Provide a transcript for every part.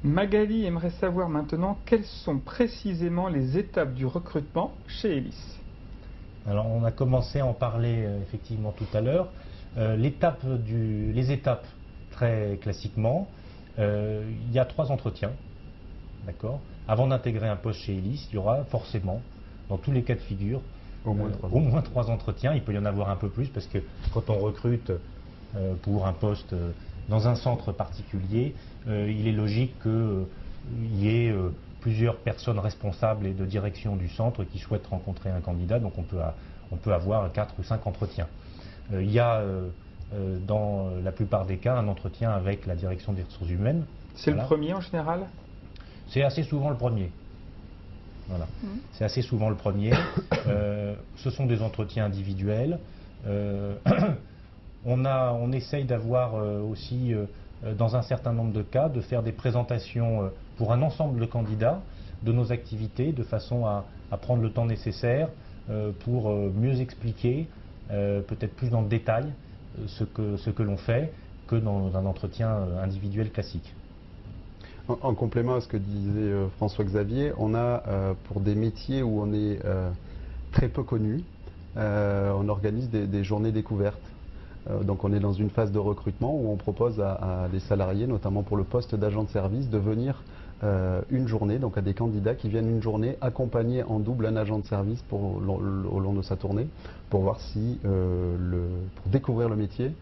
Magali aimerait savoir maintenant quelles sont précisément les étapes du recrutement chez Elis. Alors on a commencé à en parler effectivement tout à l'heure. Les étapes, très classiquement, il y a 3 entretiens. D'accord. Avant d'intégrer un poste chez Elis, il y aura forcément, dans tous les cas de figure, au moins 3 entretiens. Il peut y en avoir un peu plus parce que quand on recrute pour un poste dans un centre particulier, il est logique qu'il y ait plusieurs personnes responsables et de direction du centre qui souhaitent rencontrer un candidat. Donc on peut avoir 4 ou 5 entretiens. Il y a dans la plupart des cas un entretien avec la direction des ressources humaines. C'est le premier en général? C'est assez souvent le premier. Voilà. C'est assez souvent le premier. Ce sont des entretiens individuels. On essaye d'avoir aussi, dans un certain nombre de cas, de faire des présentations pour un ensemble de candidats de nos activités, de façon à prendre le temps nécessaire pour mieux expliquer, peut-être plus dans le détail, ce que l'on fait que dans un entretien individuel classique. En complément à ce que disait François-Xavier, on a pour des métiers où on est très peu connu, on organise des journées découvertes. Donc on est dans une phase de recrutement où on propose à des salariés, notamment pour le poste d'agent de service, de venir une journée, donc à des candidats qui viennent une journée accompagner en double un agent de service au long de sa tournée, pour voir si, pour découvrir le métier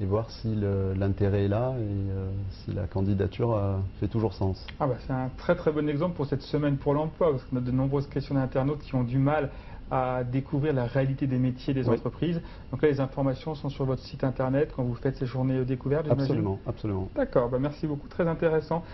et voir si l'intérêt est là et si la candidature fait toujours sens. Ah bah c'est un très très bon exemple pour cette semaine pour l'emploi, parce qu'on a de nombreuses questions d'internautes qui ont du mal à découvrir la réalité des métiers des entreprises. Donc là, les informations sont sur votre site internet quand vous faites ces journées découvertes, j'imagine. Absolument, absolument. D'accord, bah merci beaucoup, très intéressant.